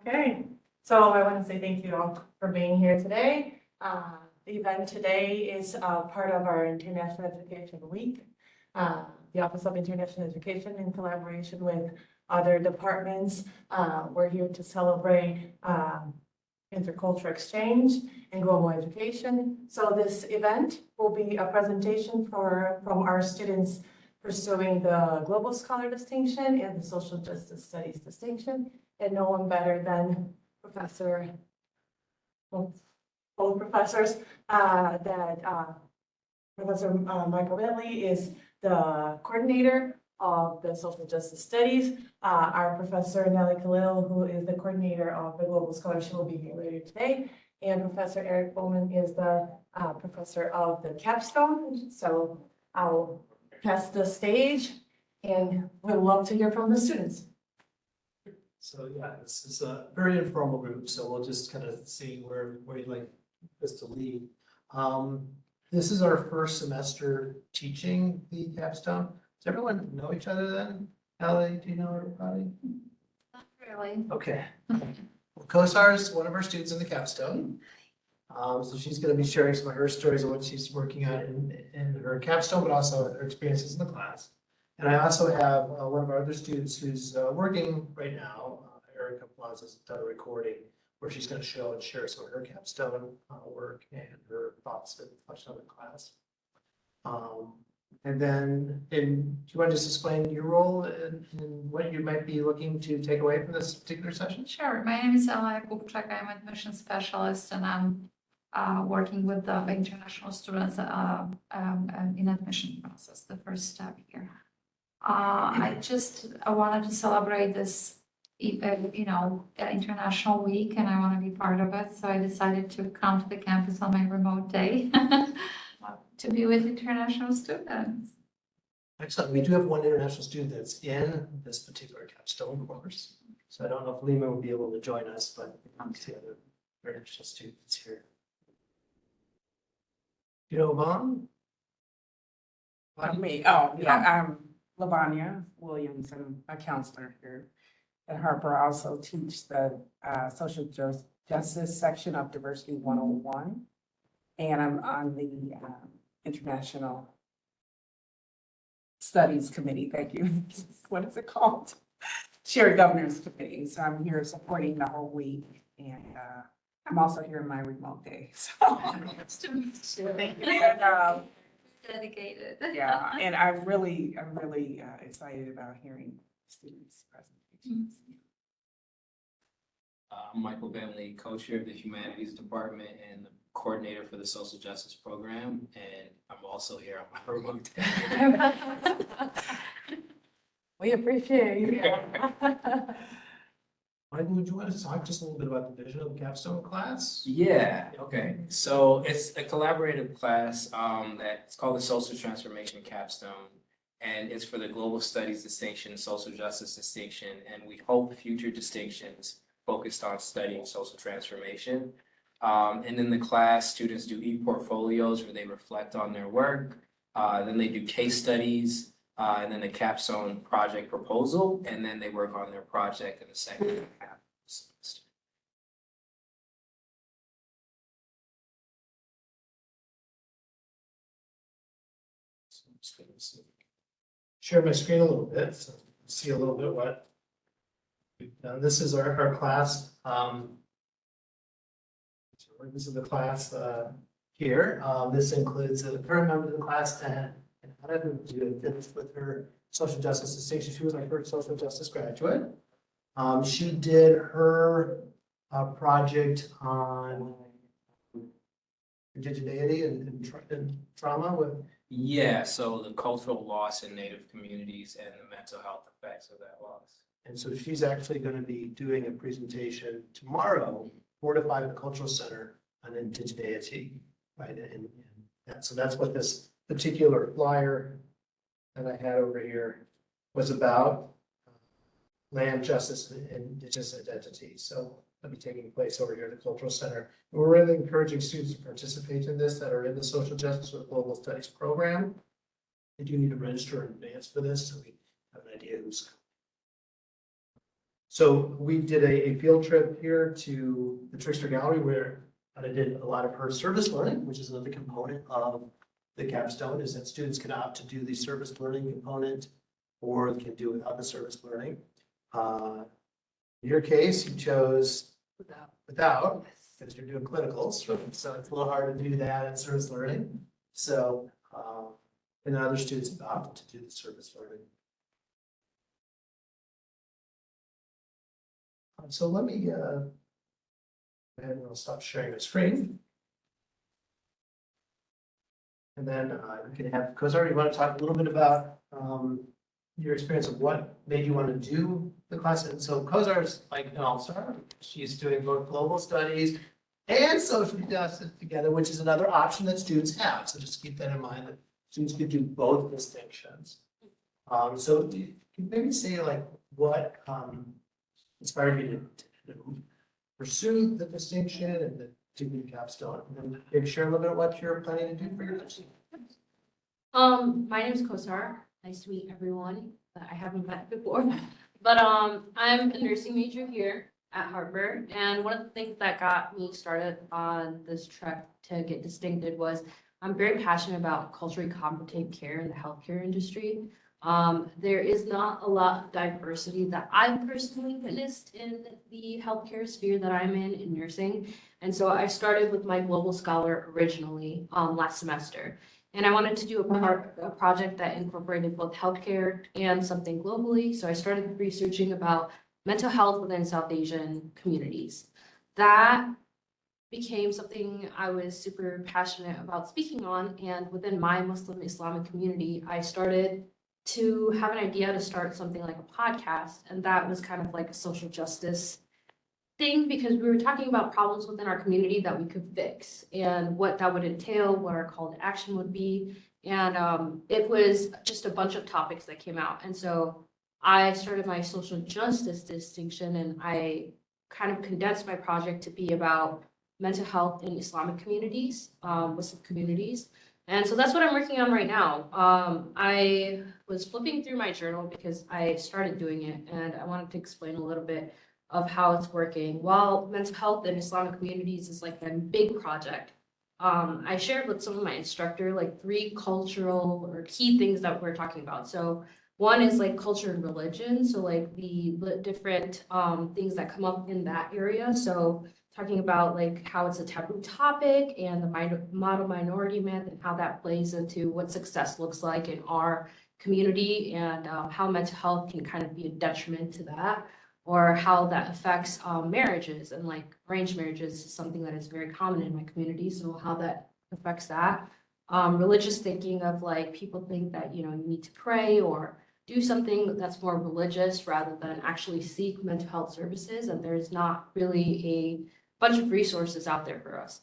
Okay, so I want to say thank you all for being here today. The event today is part of our International Education Week. The Office of International Education, in collaboration with other departments, we're here to celebrate intercultural exchange and global education. So this event will be a presentation from our students pursuing the Global Scholar distinction and the Social Justice Studies distinction. And no one better than both professors, Professor Michael Bentley is the coordinator of the Social Justice Studies. Our Professor Nellie Khalil, who is the coordinator of the Global Scholarship, will be here later today. And Professor Eric Bowman is the professor of the capstone. So I'll pass the stage and we'd love to hear from the students. So yeah, this is a very informal group, so we'll just kind of see where you'd like us to lead. This is our first semester teaching the capstone. Does everyone know each other then? Ellie, do you know everybody? Not really. Okay. Well, Kosar is one of our students in the capstone. So she's going to be sharing some of her stories of what she's working on in her capstone, but also her experiences in the class. And I also have one of our other students who's working right now, Erica Plaza's done a recording where she's going to show and share some of her capstone work and her thoughts and reflection on the class. And then, do you want to just explain your role and what you might be looking to take away from this particular session? Sure. My name is Ella Kupchak. I'm an admission specialist, and I'm working with the international students in admission process, the first step here. I wanted to celebrate this, International Week, and I want to be part of it. So I decided to come to the campus on my remote day to be with international students. Excellent. We do have one international student that's in this particular capstone course. So I don't know if Lima will be able to join us, but the other international students here. You know, Vaughn? Me. Oh, yeah. I'm Lavanya Williamson, a counselor here at Harper. I also teach the social justice section of Diversity 101. And I'm on the International Studies Committee. Thank you. What is it called? Shared Governors Committee. So I'm here supporting the whole week. And I'm also here in my remote day. So Nice to meet you. thank you. And, Dedicated. yeah, and I'm really excited about hearing students' presentations. I'm Michael Bentley, co-chair of the Humanities Department and the coordinator for the Social Justice Program, and I'm also here on my remote day. We appreciate you. Michael, would you want to talk just a little bit about the vision of the capstone class? Yeah, okay. So it's a collaborative class that's called the Social Transformation Capstone, and it's for the Global Studies distinction, Social Justice distinction, and we hope future distinctions focused on studying social transformation. And in the class, students do e-portfolios where they reflect on their work. Then they do case studies, and then a capstone project proposal, and then they work on their project in the second half of the semester. So I'm just going to share my screen a little bit, so see a little bit what we've done. This is our class. This is the class here. This includes a current member of the class and how did we do this with her social justice distinction? She was my first social justice graduate. She did her project on indigeneity and trauma with. Yeah, so the cultural loss in Native communities and the mental health effects of that loss. And so she's actually going to be doing a presentation tomorrow, 4 to 5 at the Cultural Center on indigeneity, right? And so that's what this particular flyer that I had over here was about, land, justice, and indigenous identity. So that'll be taking place over here at the Cultural Center. And we're really encouraging students to participate in this that are in the Social Justice or Global Studies program. They do need to register in advance for this, so we have an idea who's. So we did a field trip here to the Trickster Gallery where I did a lot of her service learning, which is another component of the capstone, is that students can opt to do the service learning component or they can do it without the service learning. In your case, you chose without, because you're doing clinicals, so it's a little hard to do that in service learning. So, and other students have opted to do the service learning. So let me, go ahead and I'll stop sharing the screen. And then we can have, Kozar, you want to talk a little bit about your experience of what made you want to do the class? And so Kozar is like an all-star. She's doing both global studies and social justice together, which is another option that students have. So just keep that in mind that students could do both distinctions. So you can maybe say like what inspired you to pursue the distinction and the degree capstone, and then maybe share a little bit of what you're planning to do for your next. My name is Kosar. Nice to meet everyone that I haven't met before. But I'm a nursing major here at Harper, and one of the things that got me started on this trek to get distincted was I'm very passionate about culturally competent care in the healthcare industry. There is not a lot of diversity that I've personally witnessed in the healthcare sphere that I'm in nursing. And so I started with my Global Scholar originally last semester. And I wanted to do a project that incorporated both healthcare and something globally. So I started researching about mental health within South Asian communities. That became something I was super passionate about speaking on. And within my Muslim Islamic community, I started to have an idea to start something like a podcast. And that was kind of like a social justice thing because we were talking about problems within our community that we could fix and what that would entail, what our call to action would be. And it was just a bunch of topics that came out. And so I started my social justice distinction and I kind of condensed my project to be about mental health in Islamic communities, Muslim communities. And so that's what I'm working on right now. I was flipping through my journal because I started doing it and I wanted to explain a little bit of how it's working. While mental health in Islamic communities is like a big project, I shared with some of my instructor like 3 cultural or key things that we're talking about. So one is like culture and religion. So like the different things that come up in that area. So talking about like how it's a taboo topic and the model minority myth and how that plays into what success looks like in our community and how mental health can kind of be a detriment to that, or how that affects marriages and like arranged marriages is something that is very common in my community. So how that affects that. Religious thinking of like people think that, you need to pray or do something that's more religious rather than actually seek mental health services. And there's not really a bunch of resources out there for us.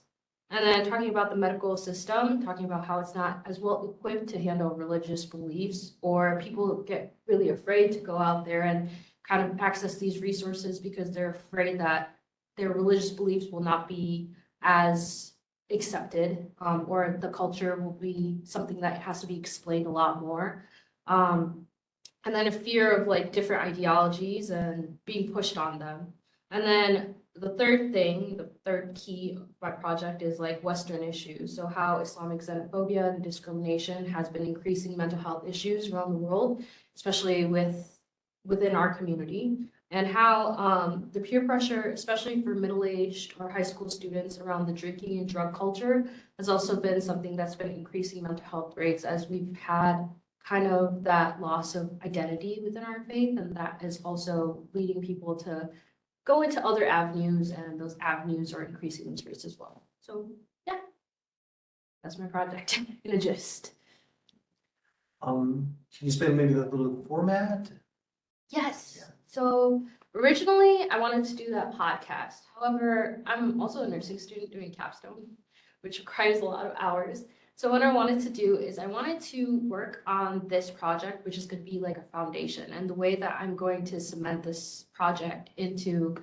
And then talking about the medical system, talking about how it's not as well equipped to handle religious beliefs, or people get really afraid to go out there and kind of access these resources because they're afraid that their religious beliefs will not be as accepted, or the culture will be something that has to be explained a lot more. And then a fear of like different ideologies and being pushed on them. And then the third key of my project is like Western issues. So how Islamic xenophobia and discrimination has been increasing mental health issues around the world, especially within our community, and how the peer pressure, especially for middle-aged or high school students around the drinking and drug culture, has also been something that's been increasing mental health rates as we've had kind of that loss of identity within our faith, and that is also leading people to go into other avenues, and those avenues are increasing those rates as well. So yeah, that's my project in a gist. Can you explain maybe the little format? Yes. Yeah. So originally I wanted to do that podcast. However, I'm also a nursing student doing capstone, which requires a lot of hours. So what I wanted to do is I wanted to work on this project, which is going to be like a foundation. And the way that I'm going to cement this project into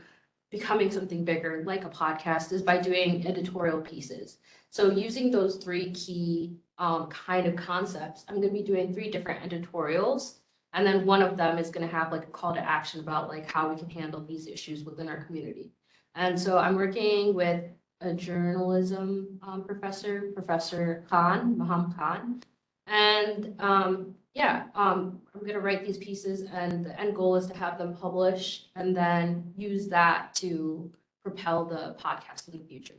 becoming something bigger, like a podcast, is by doing editorial pieces. So using those 3 key kind of concepts, I'm going to be doing 3 different editorials And then one of them is gonna have like a call to action about like how we can handle these issues within our community. And so I'm working with a journalism professor, Professor Khan, Maham Khan. And I'm gonna write these pieces and the end goal is to have them published and then use that to propel the podcast in the future.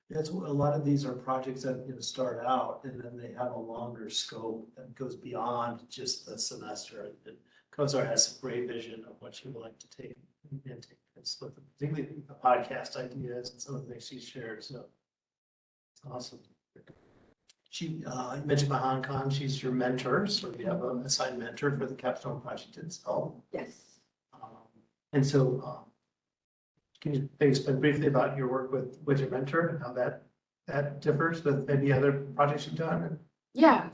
That's, a lot of these are projects that, start out and then they have a longer scope that goes beyond just the semester. And COSAR has a great vision of what she would like to take and take this with, particularly the podcast ideas and some of the things she shared, so it's awesome. She, you mentioned Mahan Khan, she's your mentor, so you have an assigned mentor for the capstone project itself. Yes. And so, can you maybe explain briefly about your work with your mentor and how that differs with maybe other projects you've done? Yeah.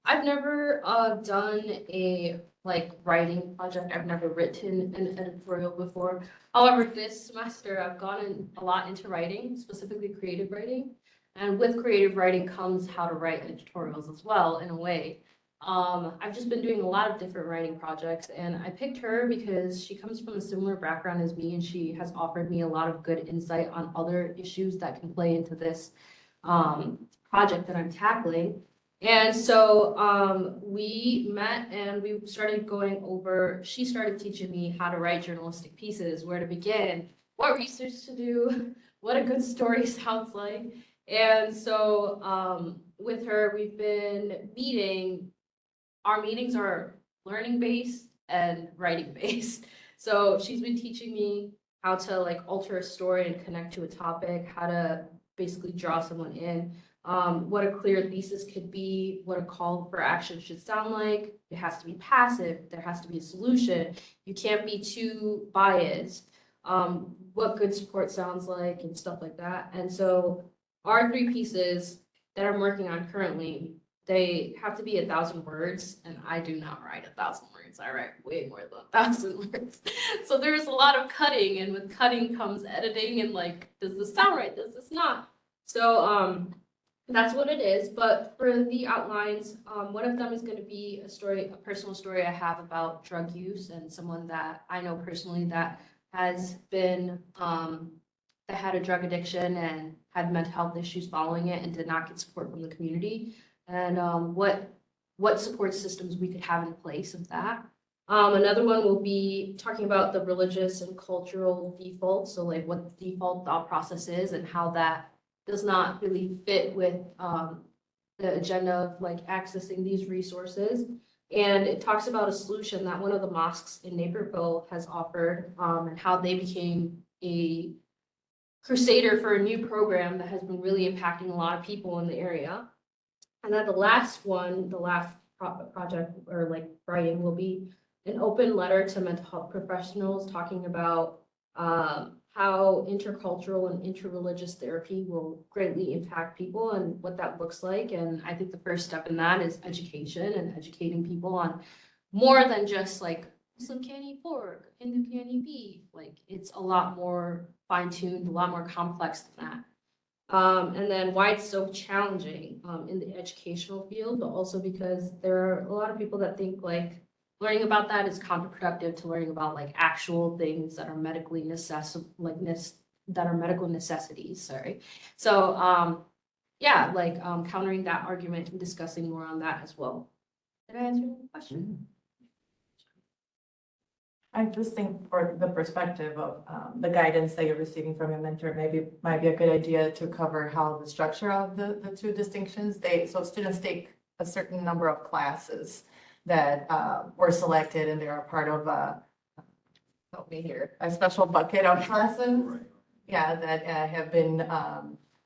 I've never done a like writing project. I've never written an editorial before. However, this semester I've gone a lot into writing, specifically creative writing. And with creative writing comes how to write editorials as well, in a way. I've just been doing a lot of different writing projects, and I picked her because she comes from a similar background as me, and she has offered me a lot of good insight on other issues that can play into this project that I'm tackling. And so we met and we started going over, she started teaching me how to write journalistic pieces, where to begin, what research to do, what a good story sounds like. And so with her, we've been meeting. Our meetings are learning based and writing based. So she's been teaching me how to like alter a story and connect to a topic, how to basically draw someone in, what a clear thesis could be, what a call for action should sound like. It has to be passive. There has to be a solution. You can't be too biased. What good support sounds like and stuff like that. And so our 3 pieces that I'm working on currently, they have to be 1,000 words, and I do not write 1,000 words. I write way more than 1,000 words. So there's a lot of cutting, and with cutting comes editing and like, does this sound right? Does this not? So that's what it is. But for the outlines, one of them is going to be a story, a personal story I have about drug use and someone that I know personally that has been that had a drug addiction and had mental health issues following it and did not get support from the community, and what support systems we could have in place of that. Another one will be talking about the religious and cultural defaults, so like what the default thought process is and how that does not really fit with the agenda of like accessing these resources. And it talks about a solution that one of the mosques in Naperville has offered, and how they became a crusader for a new program that has been really impacting a lot of people in the area. And then the last one, the last project or like writing will be an open letter to mental health professionals talking about how intercultural and interreligious therapy will greatly impact people and what that looks like. And I think the first step in that is education and educating people on more than just like Muslim can't eat pork, Hindu can't eat beef. Like it's a lot more fine-tuned, a lot more complex than that. And then why it's so challenging in the educational field, but also because there are a lot of people that think like learning about that is counterproductive to learning about like actual things that are medically that are medical necessities. Sorry. So yeah, like countering that argument and discussing more on that as well. Did I answer your question? I just think for the perspective of the guidance that you're receiving from your mentor, maybe might be a good idea to cover how the structure of the 2 distinctions, so students take a certain number of classes that were selected and they are part of help me here, a special bucket of classes. Right. Yeah, that have been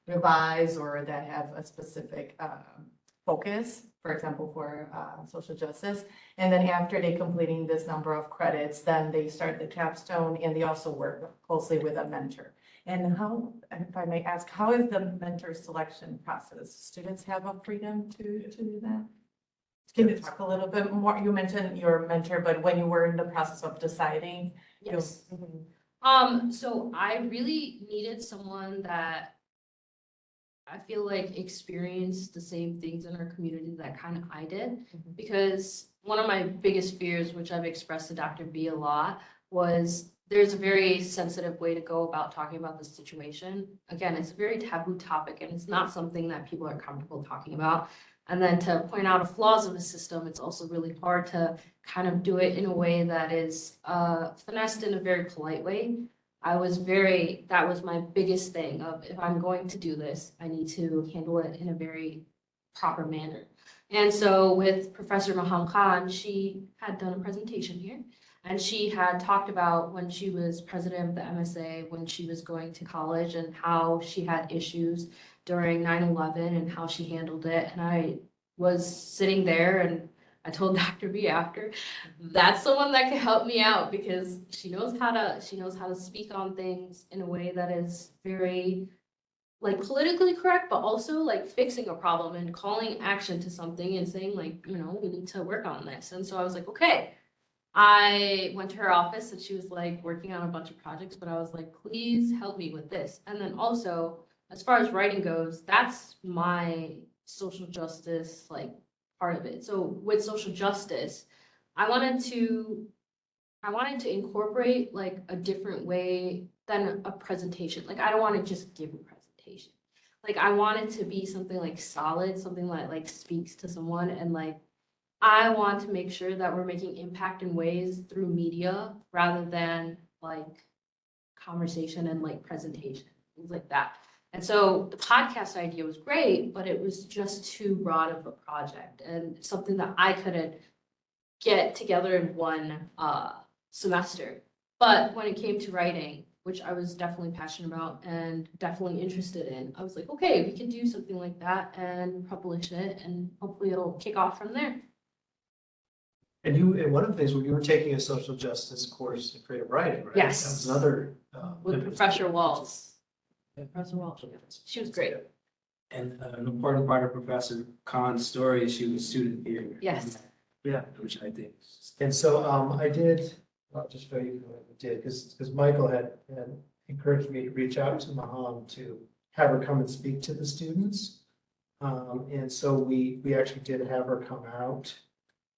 revised or that have a specific focus, for example, for social justice. And then after they completing this number of credits, then they start the capstone and they also work closely with a mentor. And how, if I may ask, how is the mentor selection process? Students have a freedom to do that? Can you talk a little bit more? You mentioned your mentor, but when you were in the process of deciding. Yes. Mhm. So I really needed someone that I feel like experience the same things in our community that kind of I did. Mhm. Because one of my biggest fears, which I've expressed to Dr. B a lot, was there's a very sensitive way to go about talking about this situation. Again, it's a very taboo topic and it's not something that people are comfortable talking about. And then to point out the flaws of the system, it's also really hard to kind of do it in a way that is finessed in a very polite way. That was my biggest thing of if I'm going to do this, I need to handle it in a very proper manner. And so with Professor Maham Khan, she had done a presentation here and she had talked about when she was president of the MSA, when she was going to college and how she had issues during 9/11 and how she handled it. And I was sitting there and I told Dr. B after, that's someone that can help me out because she knows how to speak on things in a way that is very like politically correct, but also like fixing a problem and calling action to something and saying like, we need to work on this. And so I was like, okay. I went to her office and she was like working on a bunch of projects, but I was like, please help me with this. And then also, as far as writing goes, that's my social justice like part of it. So with social justice, I wanted to incorporate like a different way than a presentation. Like I don't want to just give a presentation. Like I want it to be something like solid, something that like speaks to someone and like I want to make sure that we're making impact in ways through media rather than like conversation and like presentation, things like that. And so the podcast idea was great, but it was just too broad of a project and something that I couldn't get together in one semester. But when it came to writing, which I was definitely passionate about and definitely interested in, I was like, okay, we can do something like that and publish it and hopefully it'll kick off from there. And one of the things, when you were taking a social justice course in creative writing, right? Yes. That was another. With Professor Walls. Professor Walsh, she was great. And an important part of Professor Khan's story is she was a student here. Yes. Yeah. Which I think. And so I did, I'll just show you what I did, because Michael had encouraged me to reach out to Maham to have her come and speak to the students. And so we actually did have her come out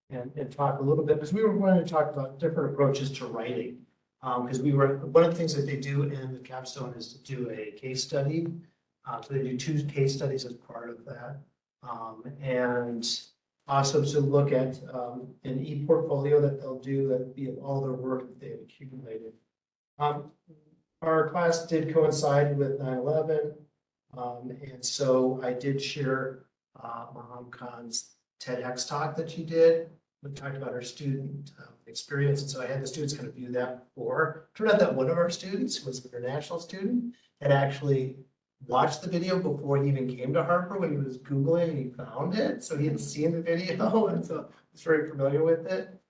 and talk a little bit, because we were wanting to talk about different approaches to writing. Because one of the things that they do in the capstone is to do a case study. So they do 2 case studies as part of that. And also to look at an e-portfolio that they'll do that be of all their work that they've accumulated. Our class did coincide with 9/11. And so I did share Maham Khan's TEDx talk that she did. We talked about her student experience, and so I had the students kind of view that before. Turned out that one of our students, who was an international student, had actually watched the video before he even came to Harper. When he was Googling, he found it, so he had seen the video, and so was very familiar with it,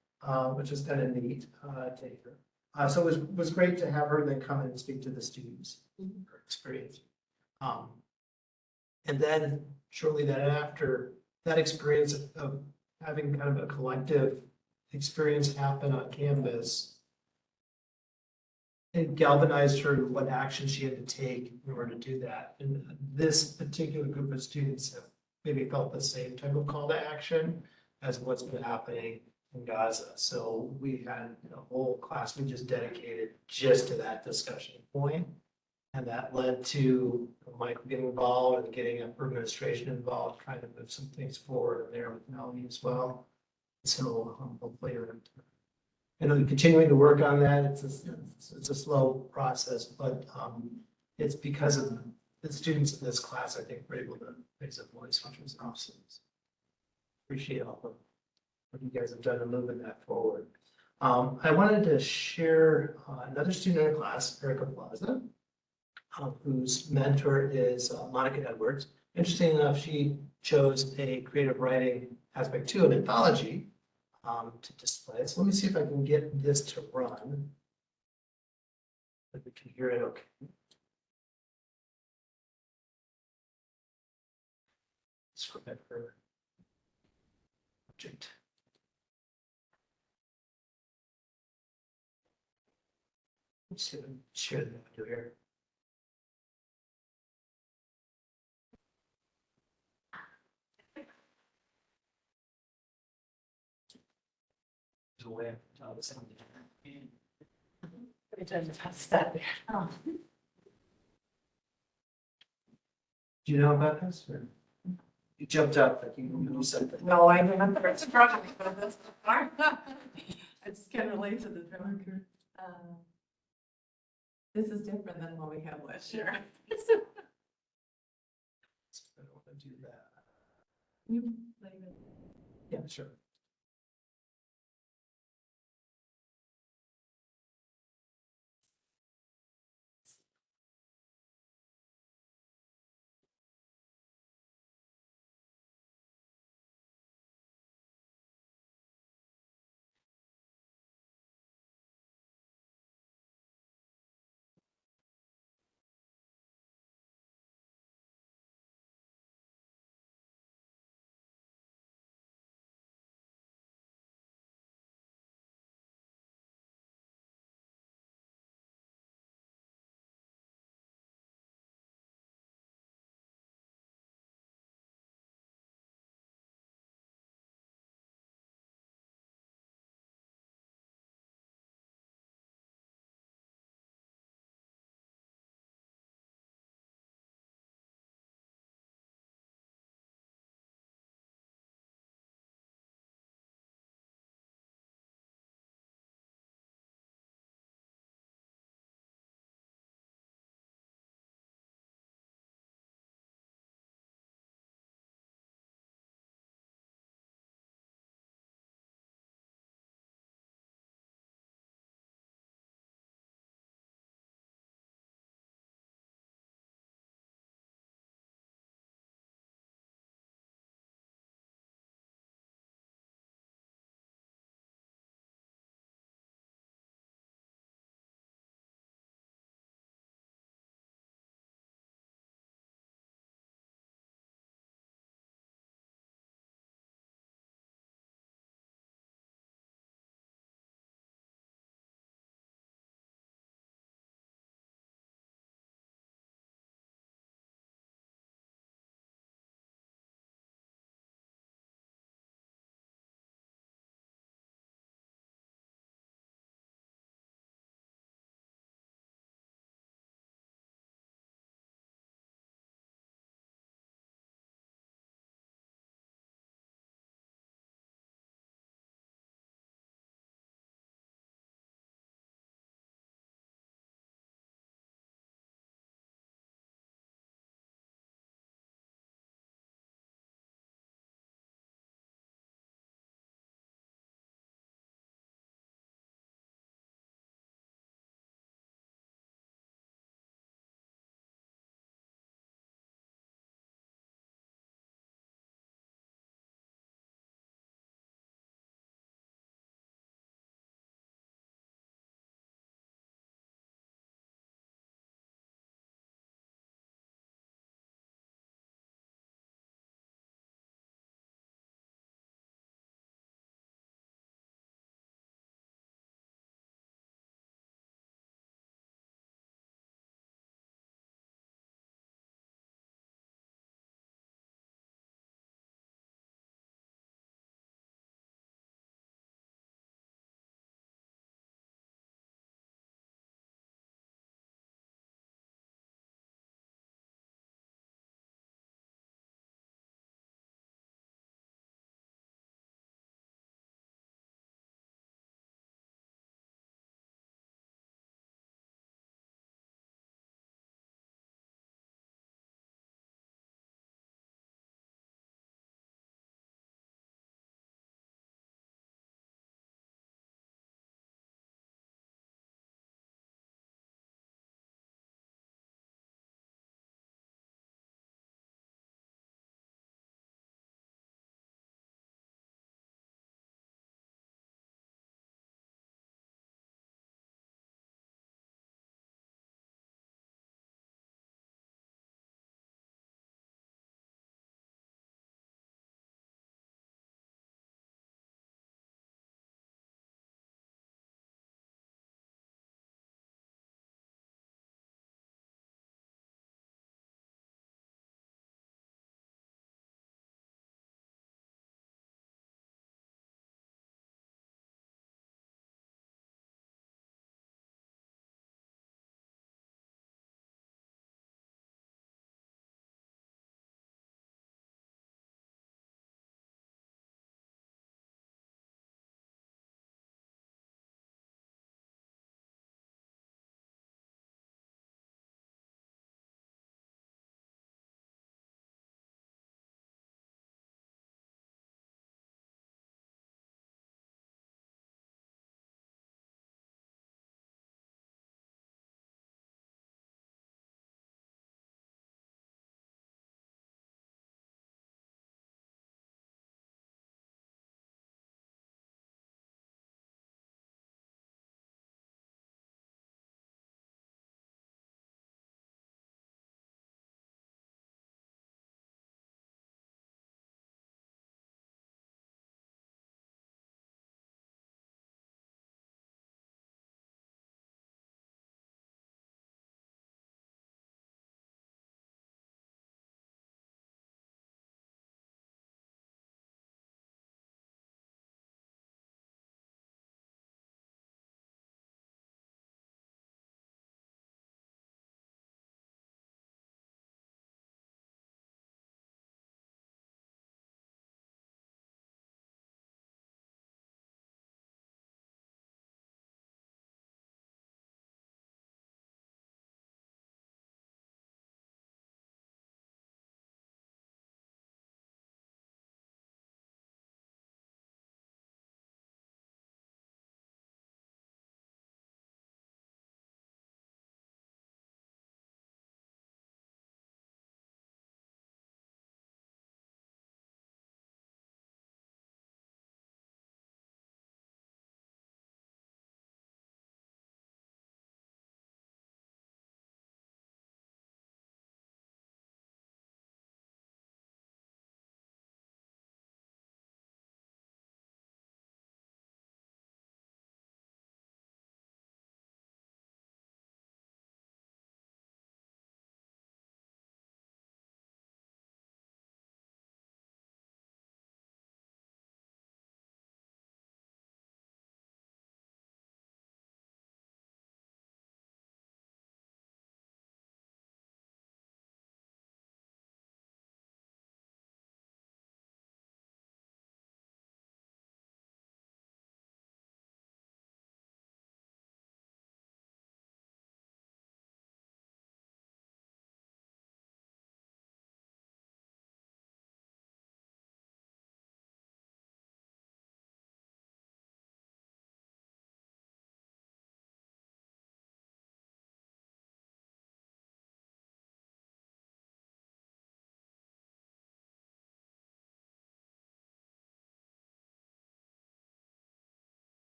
which was kind of neat to hear. So it was great to have her then come in and speak to the students, her experience. And then shortly thereafter, that experience of having kind of a collective experience happen on campus, it galvanized her to what action she had to take in order to do that. And this particular group of students have maybe felt the same type of call to action as what's been happening in Gaza. So we had a whole class we just dedicated just to that discussion point. And that led to Michael getting involved and getting upper administration involved, trying to move some things forward there with Melanie as well. So hopefully, continuing to work on that. It's a slow process, but it's because of the students in this class, I think, were able to raise a voice, which was awesome. Appreciate all of what you guys have done in moving that forward. I wanted to share another student in our class, Erica Plaza, whose mentor is Monica Edwards. Interesting enough, she chose a creative writing aspect to an anthology to display it. So let me see if I can get this to run. If we can hear it okay. Let's go back for object. Let's see if I can share the video here. away. All of a sudden. Every time it's past that there. Oh. Do you know about this? Or you jumped up, like you said that. No, I remember it's a project, but that's the part. I just can't relate to the drummer. This is different than what we had last year. I don't want to do that. You, like, Yeah, sure.